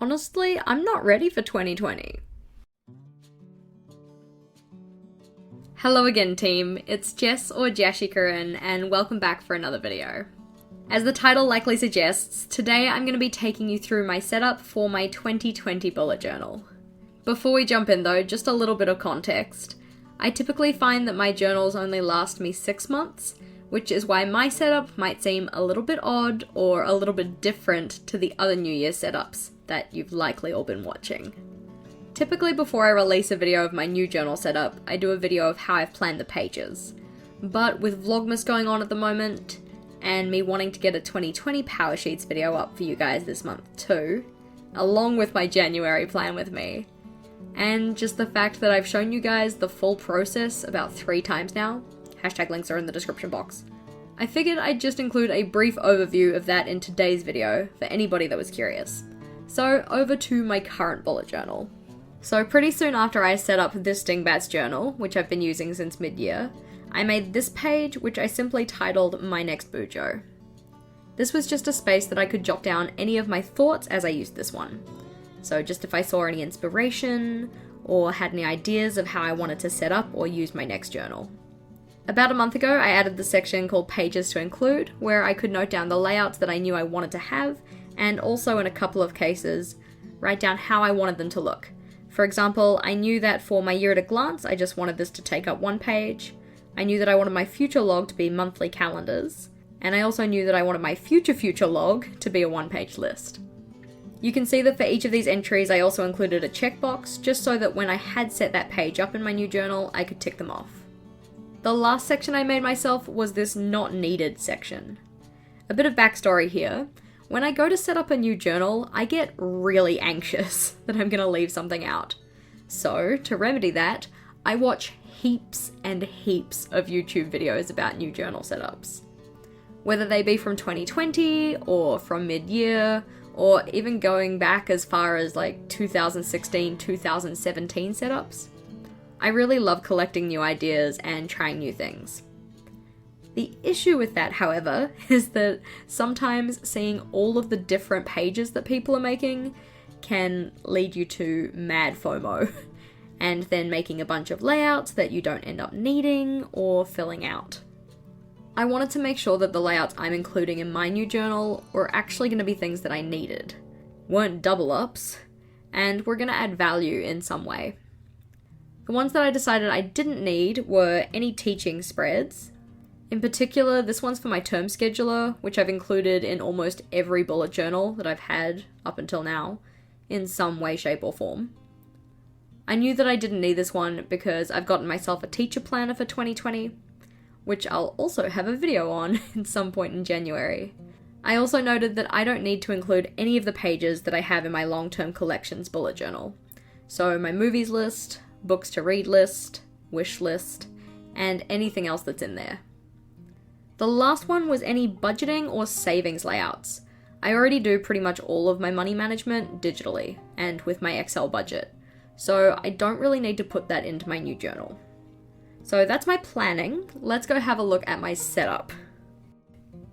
honestly, I'm not ready for 2020. Hello again team, it's Jess or JashiiCorrin and welcome back for another video. As the title likely suggests, today I'm going to be taking you through my setup for my 2020 bullet journal. Before we jump in though, just a little bit of context. I typically find that my journals only last me 6 months, which is why my setup might seem a little bit odd or a little bit different to the other New Year's setups that you've likely all been watching. Typically before I release a video of my new journal setup, I do a video of how I've planned the pages. But with Vlogmas going on at the moment, and me wanting to get a 2020 Power Sheets video up for you guys this month too, along with my January plan with me, and just the fact that I've shown you guys the full process about 3 times now, hashtag links are in the description box, I figured I'd just include a brief overview of that in today's video for anybody that was curious. So over to my current bullet journal. So pretty soon after I set up this Dingbats journal, which I've been using since mid-year, I made this page which I simply titled My Next Bujo. This was just a space that I could jot down any of my thoughts as I used this one. So just if I saw any inspiration, or had any ideas of how I wanted to set up or use my next journal. About a month ago I added the section called Pages to Include, where I could note down the layouts that I knew I wanted to have, and also in a couple of cases, write down how I wanted them to look. For example, I knew that for my year at a glance, I just wanted this to take up 1 page. I knew that I wanted my future log to be monthly calendars. And I also knew that I wanted my future log to be a 1-page list. You can see that for each of these entries, I also included a checkbox, just so that when I had set that page up in my new journal, I could tick them off. The last section I made myself was this not needed section. A bit of backstory here. When I go to set up a new journal, I get really anxious that I'm gonna leave something out. So, to remedy that, I watch heaps and heaps of YouTube videos about new journal setups. Whether they be from 2020, or from mid-year, or even going back as far as like 2016, 2017 setups. I really love collecting new ideas and trying new things. The issue with that, however, is that sometimes seeing all of the different pages that people are making can lead you to mad FOMO, and then making a bunch of layouts that you don't end up needing or filling out. I wanted to make sure that the layouts I'm including in my new journal were actually going to be things that I needed, weren't double ups, and were going to add value in some way. The ones that I decided I didn't need were any teaching spreads. In particular, this one's for my term scheduler, which I've included in almost every bullet journal that I've had up until now, in some way, shape, or form. I knew that I didn't need this one because I've gotten myself a teacher planner for 2020, which I'll also have a video on at some point in January. I also noted that I don't need to include any of the pages that I have in my long-term collections bullet journal. So my movies list, books to read list, wish list, and anything else that's in there. The last one was any budgeting or savings layouts. I already do pretty much all of my money management digitally and with my Excel budget, so I don't really need to put that into my new journal. So that's my planning. Let's go have a look at my setup.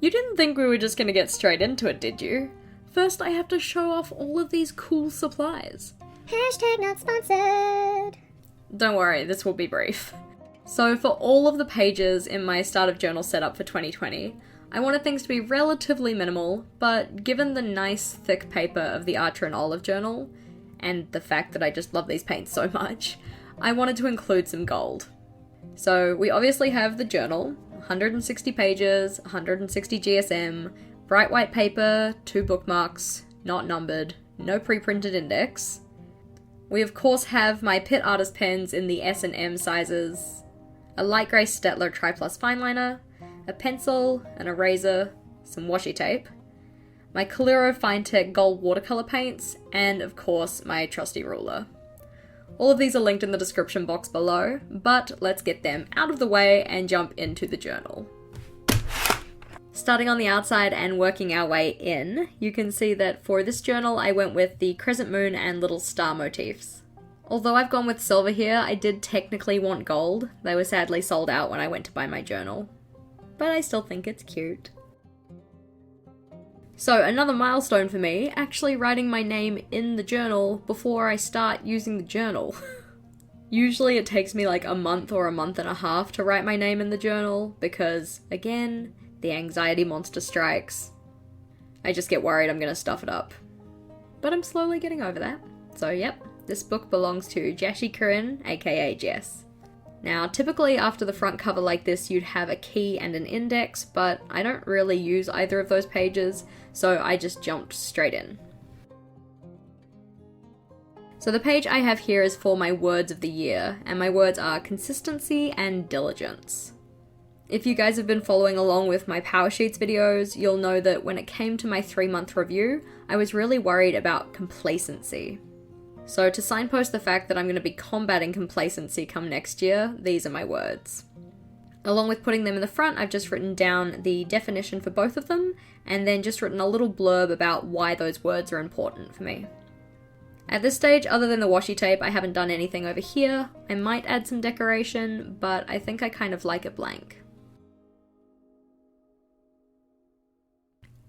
You didn't think we were just going to get straight into it, did you? First I have to show off all of these cool supplies. Hashtag not sponsored. Don't worry, this will be brief. So for all of the pages in my start of journal setup for 2020, I wanted things to be relatively minimal, but given the nice thick paper of the Archer and Olive journal, and the fact that I just love these paints so much, I wanted to include some gold. So we obviously have the journal, 160 pages, 160 GSM, bright white paper, 2 bookmarks, not numbered, no pre-printed index. We of course have my Pitt Artist pens in the S and M sizes, a light grey Staedtler Tri-Plus fineliner, a pencil, an eraser, some washi tape, my Calero Finetech gold watercolour paints, and of course my trusty ruler. All of these are linked in the description box below, but let's get them out of the way and jump into the journal. Starting on the outside and working our way in, you can see that for this journal I went with the crescent moon and little star motifs. Although I've gone with silver here, I did technically want gold. They were sadly sold out when I went to buy my journal. But I still think it's cute. So another milestone for me, actually writing my name in the journal before I start using the journal. Usually it takes me like a month or a month and a half to write my name in the journal because, again, the anxiety monster strikes. I just get worried I'm gonna stuff it up. But I'm slowly getting over that. So yep, this book belongs to JashiiCorrin, aka Jess. Now, typically after the front cover like this, you'd have a key and an index, but I don't really use either of those pages, so I just jumped straight in. So the page I have here is for my words of the year, and my words are consistency and diligence. If you guys have been following along with my Power Sheets videos, you'll know that when it came to my 3-month review, I was really worried about complacency. So to signpost the fact that I'm going to be combating complacency come next year, these are my words. Along with putting them in the front, I've just written down the definition for both of them, and then just written a little blurb about why those words are important for me. At this stage, other than the washi tape, I haven't done anything over here. I might add some decoration, but I think I kind of like it blank.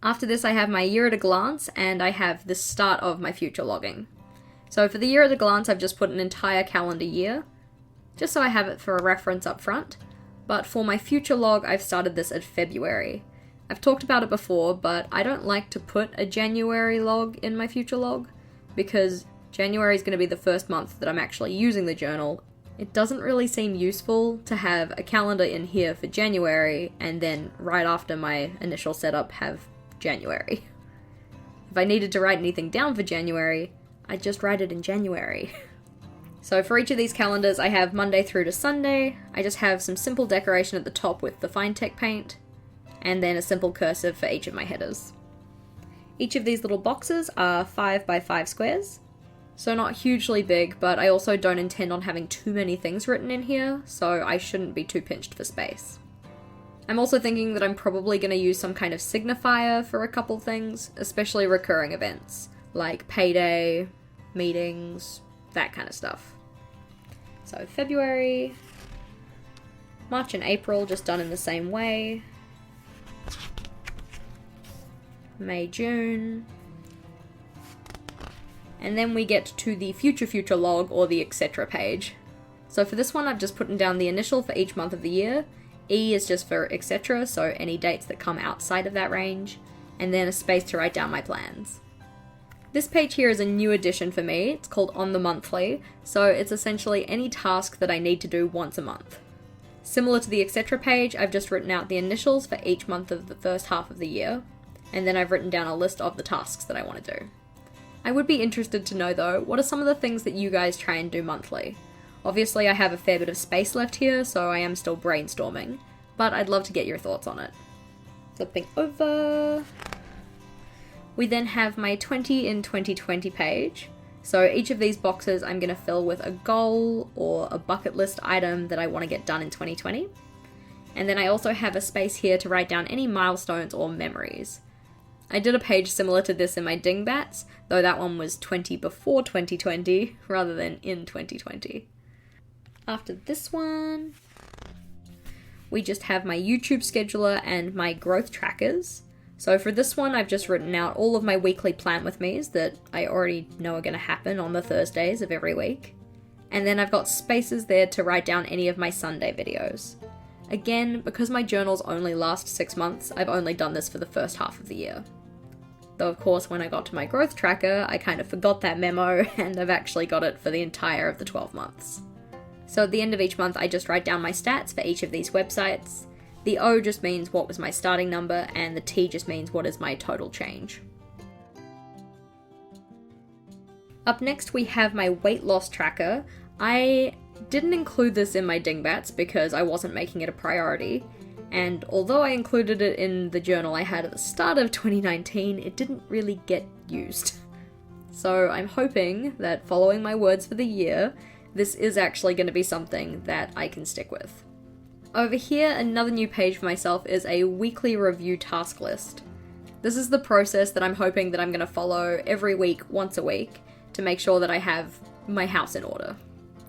After this, I have my year at a glance, and I have the start of my future logging. So for the year at a glance, I've just put an entire calendar year, just so I have it for a reference up front. But for my future log, I've started this at February. I've talked about it before, but I don't like to put a January log in my future log, because January is going to be the first month that I'm actually using the journal. It doesn't really seem useful to have a calendar in here for January, and then right after my initial setup have January. If I needed to write anything down for January, I'd just write it in January. So for each of these calendars, I have Monday through to Sunday. I just have some simple decoration at the top with the fine tech paint, and then a simple cursive for each of my headers. Each of these little boxes are 5 by 5 squares, so not hugely big, but I also don't intend on having too many things written in here, so I shouldn't be too pinched for space. I'm also thinking that I'm probably going to use some kind of signifier for a couple things, especially recurring events, like payday, meetings, that kind of stuff. So February, March and April just done in the same way. May, June. And then we get to the future log, or the etc. page. So for this one, I've just put down the initial for each month of the year. E is just for etc., so any dates that come outside of that range, and then a space to write down my plans. This page here is a new addition for me. It's called On the Monthly, so it's essentially any task that I need to do once a month. Similar to the etc. page, I've just written out the initials for each month of the first half of the year, and then I've written down a list of the tasks that I want to do. I would be interested to know though, what are some of the things that you guys try and do monthly? Obviously I have a fair bit of space left here, so I am still brainstorming, but I'd love to get your thoughts on it. Flipping over. We then have my 20 in 2020 page. So each of these boxes I'm going to fill with a goal or a bucket list item that I want to get done in 2020. And then I also have a space here to write down any milestones or memories. I did a page similar to this in my Dingbats, though that one was 20 before 2020 rather than in 2020. After this one, we just have my YouTube scheduler and my growth trackers. So for this one, I've just written out all of my weekly plant with me's that I already know are going to happen on the Thursdays of every week. And then I've got spaces there to write down any of my Sunday videos. Again, because my journals only last 6 months, I've only done this for the first half of the year. Though of course, when I got to my growth tracker, I kind of forgot that memo, and I've actually got it for the entire of the 12 months. So at the end of each month, I just write down my stats for each of these websites. The O just means what was my starting number, and the T just means what is my total change. Up next, we have my weight loss tracker. I didn't include this in my Dingbats because I wasn't making it a priority, and although I included it in the journal I had at the start of 2019, it didn't really get used. So I'm hoping that following my words for the year, this is actually going to be something that I can stick with. Over here, another new page for myself is a weekly review task list. This is the process that I'm hoping that I'm going to follow every week, once a week, to make sure that I have my house in order.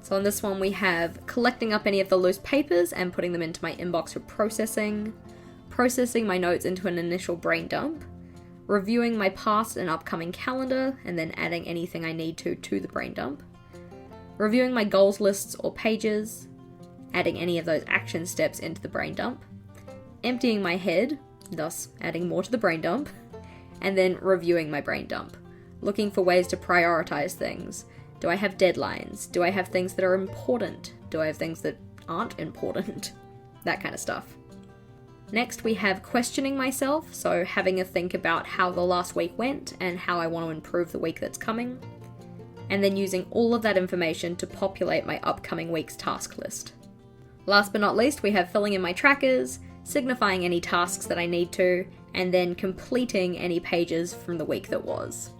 So on this one we have collecting up any of the loose papers and putting them into my inbox for processing, processing my notes into an initial brain dump, reviewing my past and upcoming calendar, and then adding anything I need to the brain dump, reviewing my goals lists or pages, adding any of those action steps into the brain dump, emptying my head, thus adding more to the brain dump, and then reviewing my brain dump, looking for ways to prioritize things. Do I have deadlines? Do I have things that are important? Do I have things that aren't important? That kind of stuff. Next, we have questioning myself, so having a think about how the last week went and how I want to improve the week that's coming, and then using all of that information to populate my upcoming week's task list. Last but not least, we have filling in my trackers, signifying any tasks that I need to, and then completing any pages from the week that was.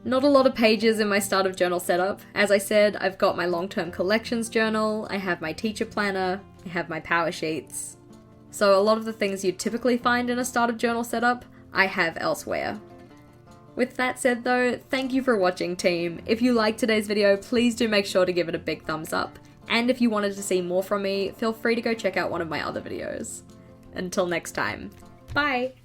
Not a lot of pages in my start of journal setup. As I said, I've got my long-term collections journal, I have my teacher planner, I have my power sheets. So a lot of the things you'd typically find in a start of journal setup, I have elsewhere. With that said though, thank you for watching, team. If you liked today's video, please do make sure to give it a big thumbs up. And if you wanted to see more from me, feel free to go check out one of my other videos. Until next time, bye!